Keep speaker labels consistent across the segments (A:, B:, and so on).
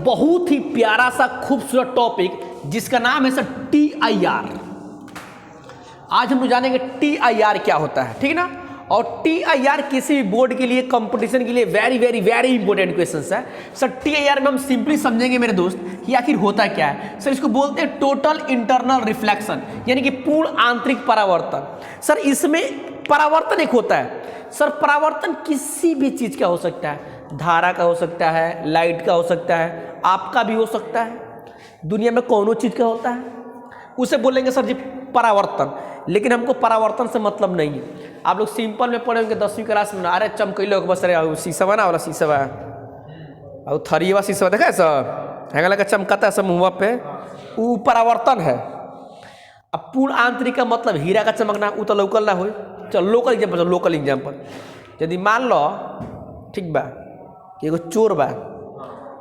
A: बहुत ही प्यारा सा खूबसूरत टॉपिक जिसका नाम है सर TIR। आज हम लोग जानेंगे TIR क्या होता है, ठीक है ना। और TIR किसी भी बोर्ड के लिए, कंपटीशन के लिए very very very important question है सर। TIR में हम सिंपली समझेंगे मेरे दोस्त कि आखिर होता क्या है सर। इसको बोलते हैं टोटल इंटरनल रिफ्लेक्शन, यानी कि पूर्ण आंतरिक परावर्तन। सर इसमें परावर्तन एक होता है सर। परावर्तन किसी भी चीज का हो सकता है, धारा का हो सकता है, लाइट का हो सकता है, आपका भी हो सकता है, दुनिया में कौनों चीज का होता है, उसे बोलेंगे सर जी परावर्तन। लेकिन हमको परावर्तन से मतलब नहीं है। आप लोग सिंपल में पढ़े होंगे 10वीं क्लास में, अरे चमकैलो बस, अरे शीशा ना वाला शीशा और थरिया शीशा देखा है सर, हैंगा का चमकाता है सब मुँह पे, वो परावर्तन है। अब पूर्ण आंतरिक का मतलब हीरा का चमकना, वो तो लोकल ना हो। चलो लोकल एग्जाम्पल, लोकल एग्जाम्पल यदि मान लो ठीक बा कि एगो चोर बा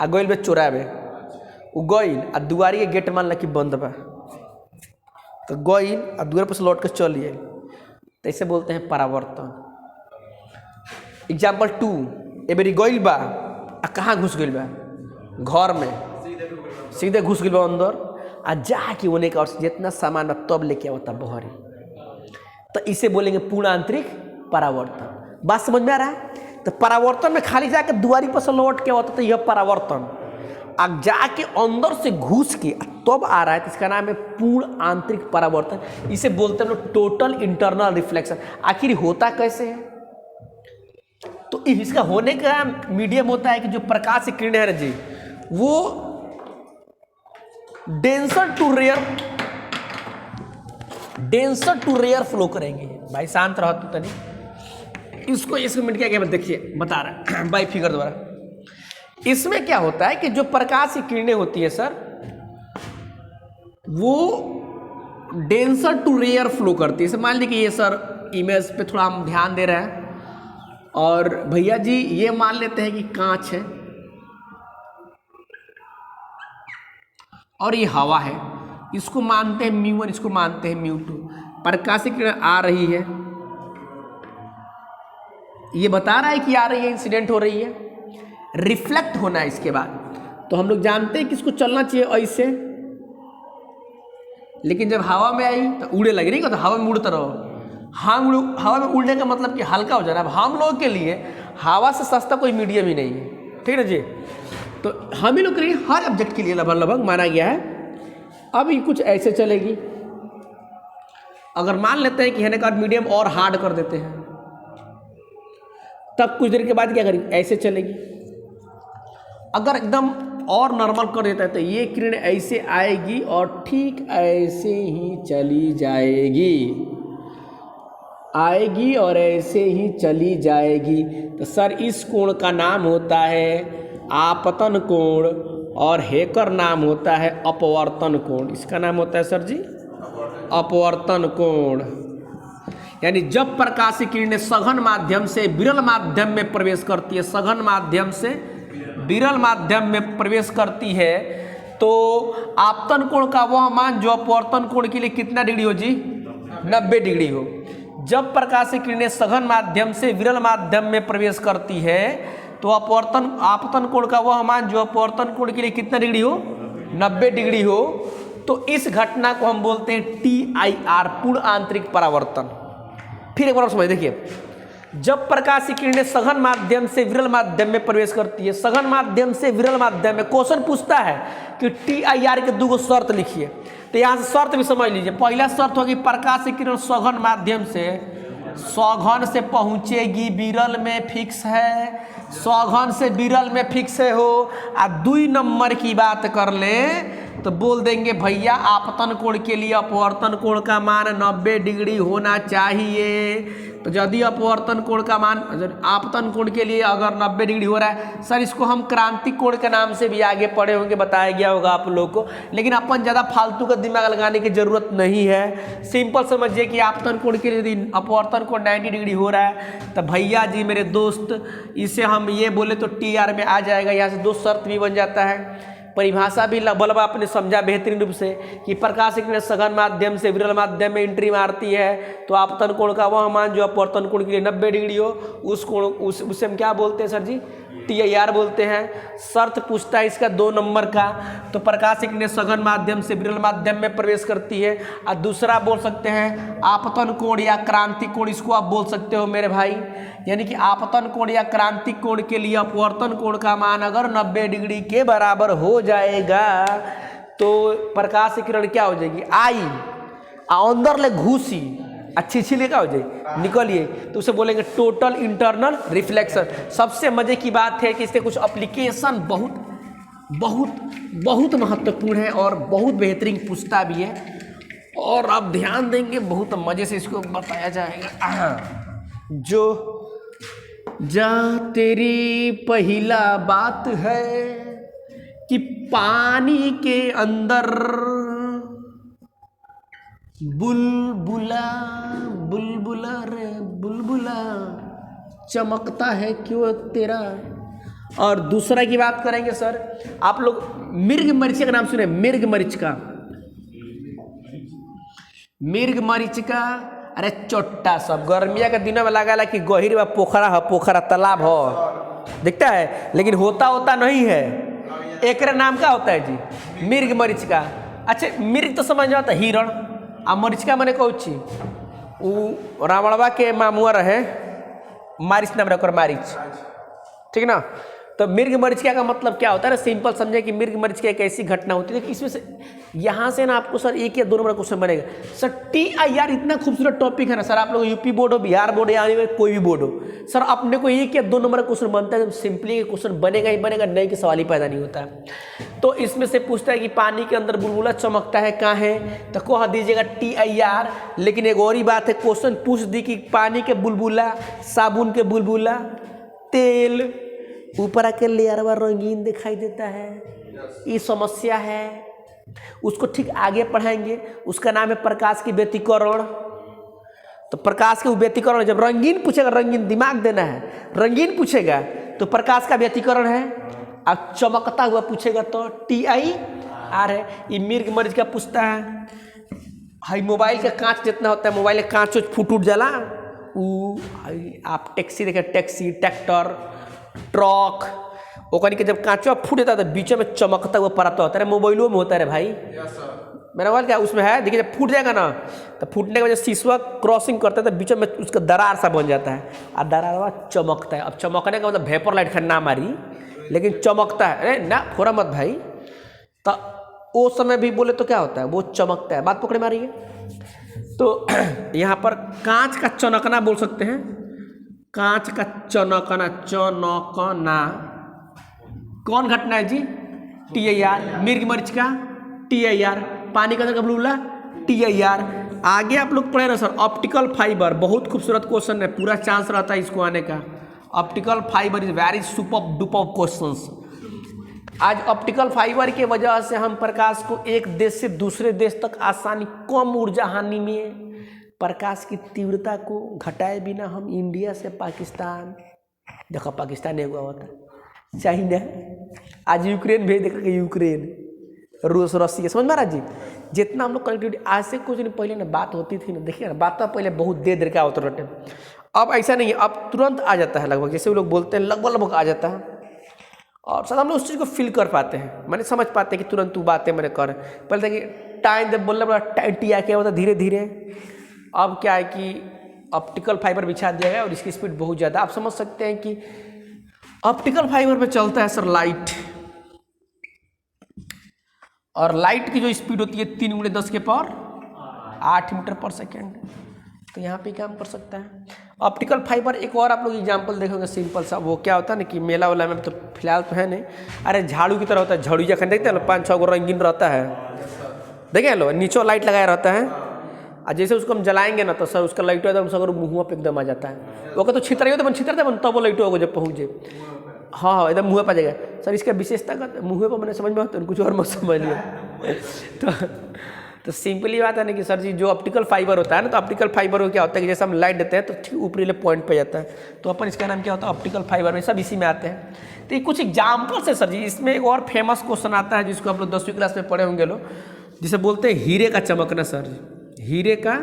A: आ गइल बे चोरावे, उ गइल आ दुआरी के गेट मान ला कि बंद बा, तो गइल आ दुआर पर से लौट के चलिए, तो ऐसे बोलते हैं परावर्तन। एग्जाम्पल 2, ए बेरी गइल बा आ कहाँ घुस गइल बा, घर में सीधे घुस गइल बा अंदर आ जाके उन्हें का और जितना सामान बा तब लेके आवता बहरी, तो इसे बोलेंगे पूर्ण आंतरिक परावर्तन। बात समझ में आ रहा है। तो परावर्तन में खाली जाके दुआरी पर से लौट के आवता, तो यह परावर्तन। अब जाके अंदर से घुस के तब आ रहा है, तो इसका नाम है पूर्ण आंतरिक परावर्तन। इसे बोलते हैं हम लोग टोटल इंटरनल रिफ्लेक्शन। आखिर होता कैसे है, तो इसका होने का मीडियम होता है कि जो प्रकाश की किरणें है जी, वो डेंसर टू रेयर फ्लो करेंगे। भाई शांत रहो तो तनी, इसको 1 मिनट क्या देखिए बता रहा है बाई फिगर द्वारा। इसमें क्या होता है कि जो प्रकाश की किरणें होती है सर, वो डेंसर टू रेयर फ्लो करती है। मान लीजिए ये सर इमेज पे थोड़ा हम ध्यान दे रहे हैं, और भैया जी ये मान लेते हैं कि कांच है और ये हवा है, इसको मानते हैं μ1, इसको मानते हैं μ2। प्रकाश की किरण आ रही है, ये बता रहा है कि आ रही है, इंसिडेंट हो रही है, रिफ्लेक्ट होना है इसके बाद। तो हम लोग जानते हैं कि इसको चलना चाहिए ऐसे, लेकिन जब हवा में आई तो उड़े लगे, नहीं तो हवा में उड़ता रहो। हम लोग हवा में उड़ने का मतलब कि हल्का हो जाना। अब हम लोग के लिए हवा से सस्ता कोई मीडियम ही नहीं है, ठीक है ना जी। तो हम ही लोग के लिए हर ऑब्जेक्ट के लिए लगभग माना गया है। अब ये कुछ ऐसे चलेगी, अगर मान लेते हैं कि है का मीडियम और हार्ड कर देते हैं, तब कुछ देर के बाद क्या करेंगे, ऐसे चलेगी। अगर एकदम और नॉर्मल कर देता है तो ये किरण ऐसे आएगी और ठीक ऐसे ही चली जाएगी, आएगी और ऐसे ही चली जाएगी। तो सर इस कोण का नाम होता है आपतन कोण, और हेकर नाम होता है अपवर्तन कोण। इसका नाम होता है सर जी अपवर्तन कोण। यानी जब प्रकाश की किरणें सघन माध्यम से विरल माध्यम में प्रवेश करती है, सघन माध्यम से विरल माध्यम में प्रवेश करती है, तो आपतन कोण का वह मान जो अपवर्तन कोण के लिए कितना डिग्री हो जी, 90 डिग्री हो। जब प्रकाश की किरणें सघन माध्यम से विरल माध्यम में प्रवेश करती है, तो आपतन कोण का वह मान जो अपवर्तन कोण के लिए कितना डिग्री हो, 90 डिग्री हो। तो इस घटना को हम बोलते हैं TIR, पूर्ण आंतरिक परावर्तन। फिर एक बार समझ देखिए, जब प्रकाश की किरणें सघन माध्यम से विरल माध्यम में प्रवेश करती है, सघन माध्यम से विरल माध्यम में, क्वेश्चन पूछता है कि TIR के 2 शर्त लिखिए। तो यहाँ से शर्त भी समझ लीजिए। पहला शर्त होगी प्रकाश की किरण सघन माध्यम से, सघन से पहुंचेगी, विरल में फिक्स है, सघन से विरल में फिक्स है हो। आ 2 नंबर की बात कर ले तो बोल देंगे भैया आपतन कोण के लिए अपवर्तन कोण का मान 90 डिग्री होना चाहिए। तो यदि अपवर्तन कोण का मान आपतन कोण के लिए अगर 90 डिग्री हो रहा है, सर इसको हम क्रांतिक कोण के नाम से भी आगे पढ़े होंगे, बताया गया होगा आप लोग को। लेकिन अपन ज़्यादा फालतू का दिमाग लगाने की जरूरत नहीं है। सिंपल समझिए कि आपतन कोण के लिए यदि अपवर्तन कोण 90 डिग्री हो रहा है, तो भैया जी मेरे दोस्त इसे हम ये बोले तो TR में आ जाएगा। यहाँ से 2 शर्त भी बन जाता है। परिभाषा भी बलबा आपने समझा बेहतरीन रूप से कि प्रकाश की किरण सघन माध्यम से विरल माध्यम में एंट्री मारती है, तो आपतन कोण का वह मान जो अपवर्तन कोण के लिए 90 डिग्री हो, उस कोण उसे हम क्या बोलते हैं सर जी, TIR बोलते हैं। शर्त पूछता है इसका 2 नंबर का, तो प्रकाश की किरणें सघन माध्यम से विरल माध्यम में प्रवेश करती है। और दूसरा बोल सकते हैं आपतन कोण या क्रांति कोण, इसको आप बोल सकते हो मेरे भाई। यानी कि आपतन कोण या क्रांति कोण के लिए अपवर्तन कोण का मान अगर 90 डिग्री के बराबर हो जाएगा तो प्रकाश की किरण क्या हो जाएगी, आई अंदर ले घुसी अच्छी छिले का हो जाए निकलिए, तो उसे बोलेंगे टोटल इंटरनल रिफ्लेक्शन। सबसे मजे की बात है कि इसके कुछ एप्लीकेशन बहुत बहुत बहुत महत्वपूर्ण है और बहुत बेहतरीन पूछता भी है, और आप ध्यान देंगे बहुत मजे से इसको बताया जाएगा। जो जा तेरी पहला बात है कि पानी के अंदर बुलबुला बुलबुला रे बुलबुला चमकता है क्यों तेरा। और दूसरा की बात करेंगे सर, आप लोग मिर्ग मरीचिका का नाम सुने, मिर्ग मरीचिका, मिर्ग मरीचिका, अरे चोट्टा सब गर्मिया के दिनों में लगा कि गहिर व पोखरा है, पोखरा तालाब हो दिखता है, लेकिन होता नहीं है। एक नाम का होता है जी मिर्ग मरीचिका। अच्छा मिर्ग तो समझ में आता है हिरण, आ मरीचिका मैंने कहूँ वो रावणवा के मामुआ रहे मारिच नाम रखकर मारिच, ठीक ना। तो मिर्ग मरीचिका का मतलब क्या होता है ना, सिंपल समझे कि मिर्ग मरीचिका एक ऐसी घटना होती है कि इसमें से यहाँ से ना आपको सर 1 या 2 नंबर क्वेश्चन बनेगा सर। TIR इतना खूबसूरत टॉपिक है ना सर, आप लोग यूपी बोर्ड हो, बिहार बोर्ड या कोई भी बोर्ड हो सर, अपने को 1 या 2 नंबर का क्वेश्चन बनता है, सिंपली क्वेश्चन बनेगा ही बनेगा, नहीं कि सवाल ही पैदा नहीं होता है। तो इसमें से पूछता है कि पानी के अंदर बुलबुला चमकता है कहाँ है, तो कह दीजिएगा TIR। लेकिन एक और ही बात है, क्वेश्चन पूछ दी कि पानी के बुलबुला, साबुन के बुलबुला, तेल ऊपर आके लेयरवा रंगीन दिखाई देता है, ये समस्या है। उसको ठीक आगे पढ़ाएंगे, उसका नाम है प्रकाश की व्यतिकरण। तो प्रकाश के व्यतिकरण जब रंगीन पूछेगा, रंगीन दिमाग देना है, रंगीन पूछेगा तो प्रकाश का व्यतिकरण है। अब चमकता हुआ पूछेगा तो TIR है। ये मिर्ग मरीज का पूछता है, हाई मोबाइल का कांच जितना होता है, मोबाइल का कांच फूट जाला, आप टैक्सी देखें, टैक्सी, ट्रैक्टर, ट्रक, ओकनी के जब कांचवा फूट जाता है तो बीच में चमकता हुआ पराता होता है, मोबाइलों में होता है रे भाई। मेरा मोबाइल क्या उसमें है, देखिए जब फूट जाएगा ना तो फूटने की वजह से शीशा क्रॉसिंग करता है तो बीच में उसका दरार सा बन जाता है, और दरार चमकता है। अब चमकने का मतलब वेपर लाइट का ना मारी, लेकिन चमकता है, अरे ना फोड़ा मत भाई। तो वो समय भी बोले तो क्या होता है, वो चमकता है, बात पकड़े मारिए। तो यहाँ पर कांच का चनकना बोल सकते हैं, कांच का चनकना, चनकना कौन घटना है जी, TIR। मिर्ग मरीचिका TIR, पानी के अंदर का बुलबुला TIR। आगे आप लोग पढ़े ना सर, ऑप्टिकल फाइबर, बहुत खूबसूरत क्वेश्चन है, पूरा चांस रहता है इसको आने का। Optical fibre is very super duper questions. आज ऑप्टिकल फाइबर के वजह से हम प्रकाश को एक देश से दूसरे देश तक आसानी, कम ऊर्जा हानि में प्रकाश की तीव्रता को घटाए बिना हम इंडिया से पाकिस्तान, देखो पाकिस्तान एक हुआ होता, चाइना, आज यूक्रेन भेज देखा कि यूक्रेन, रूस, रसिया, समझ में जी। जितना हम लोग कनेक्टिविटी, आज से कुछ दिन पहले ना बात होती थी ना, देखिए ना बात तो पहले बहुत देर का होता रहते, अब ऐसा नहीं है, अब तुरंत आ जाता है, लगभग जैसे वो लोग बोलते हैं लगभग आ जाता है। और सर हम लोग उस चीज़ को फील कर पाते हैं, मैंने समझ पाते हैं कि तुरंत तू बातें मैंने कर, पहले था कि टाइम जब बोलना बड़ा टाइट या क्या होता धीरे धीरे। अब क्या है कि ऑप्टिकल फाइबर बिछा दिया गया और इसकी स्पीड बहुत ज़्यादा, आप समझ सकते हैं कि ऑप्टिकल फाइबर में चलता है सर लाइट, और लाइट की जो स्पीड होती है 3 × 10⁸ मीटर पर सेकेंड। तो यहाँ पे काम कर सकता है ऑप्टिकल फाइबर। एक और आप लोग एग्जांपल देखोगे सिंपल सा, वो क्या होता है ना कि मेला वाला में तो फिलहाल तो है नहीं, अरे झाड़ू की तरह होता है, झाड़ू जखन देखते हैं 5-6 गो रंगीन रहता है, देखें लो नीचे लाइट लगाया रहता है, और जैसे उसको हम जलाएंगे ना तो सर उसका लाइट एकदम सर मुँह पे एकदम आ जाता है, वो तो छितर होता है, छितर तब वो लाइट होगा जब पहुँचे, हाँ एकदम मुँह पर आ जाएगा सर। इसका विशेषता का मुँह पर मैंने समझ में आता है, कुछ और मत समझ लिया। तो सिंपली बात है ना कि सर जी जो ऑप्टिकल फाइबर होता है ना, तो ऑप्टिकल फाइबर को क्या होता है कि जैसे हम लाइट देते हैं तो ठीक ऊपरी पॉइंट पे जाता है, तो अपन इसका नाम क्या होता है ऑप्टिकल फाइबर, में सब इसी में आते हैं। तो ये कुछ एग्जाम्पल्स है सर जी। इसमें एक और फेमस क्वेश्चन आता है जिसको आप लोग 10वीं क्लास में पढ़े होंगे लोग, जिसे बोलते हैं हीरे का चमकना सर जी, हीरे का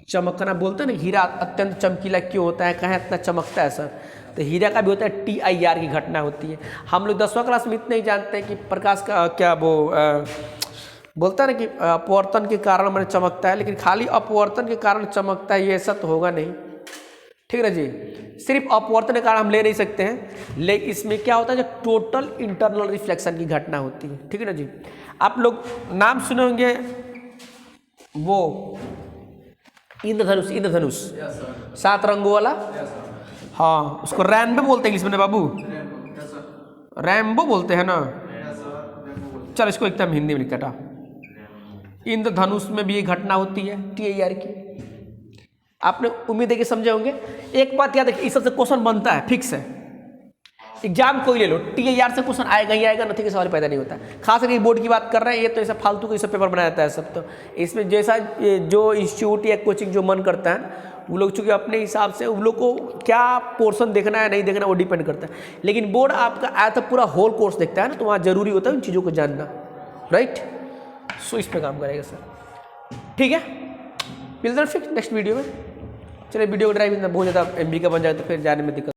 A: चमकना बोलते हैं ना, हीरा अत्यंत चमकीला क्यों होता है, कहाँ इतना चमकता है सर। तो हीरा का भी होता है TIR की घटना होती है। हम लोग 10वां क्लास में इतना ही जानते हैं कि प्रकाश का क्या वो बोलता है ना कि अपवर्तन के कारण मैंने चमकता है, लेकिन खाली अपवर्तन के कारण चमकता है ये ऐसा तो होगा नहीं, ठीक है जी। सिर्फ अपवर्तन के कारण हम ले नहीं सकते हैं, लेकिन इसमें क्या होता है जो टोटल इंटरनल रिफ्लेक्शन की घटना होती है, ठीक है ना जी। आप लोग नाम सुने होंगे वो इंद्रधनुष, इंद्रधनुष 7 रंगों वाला, हाँ उसको रैनबो बोलते हैं इंग्लिश में बाबू, रैम्बो बोलते हैं ना। चल इसको एकदम हिंदी में लिखा, इंद्रधनुष में भी ये घटना होती है TIR की। आपने उम्मीद है कि समझे होंगे। एक बात याद रखिए, इस सबसे क्वेश्चन बनता है, फिक्स है। एग्जाम कोई ले लो, TIR से क्वेश्चन आएगा ही आएगा, नथिंग का सवाल पैदा नहीं होता। खास करके बोर्ड की बात कर रहे हैं, ये तो ऐसा फालतू का सब पेपर बनाया जाता है सब। तो इसमें जैसा जो इंस्टीट्यूट या कोचिंग जो मन करता है वो लोग चूँकि अपने हिसाब से उन लोग को क्या पोर्शन देखना है नहीं देखना वो डिपेंड करता है, लेकिन बोर्ड आपका आया तो पूरा होल कोर्स देखता है ना, तो वहाँ जरूरी होता है उन चीज़ों को जानना, राइट। सो इस पर काम करेगा सर, ठीक है। मिलते हैं फिर नेक्स्ट वीडियो में। चलिए वीडियो को ड्राइव बहुत ज़्यादा MB का बन जाए तो फिर जाने में दिक्कत।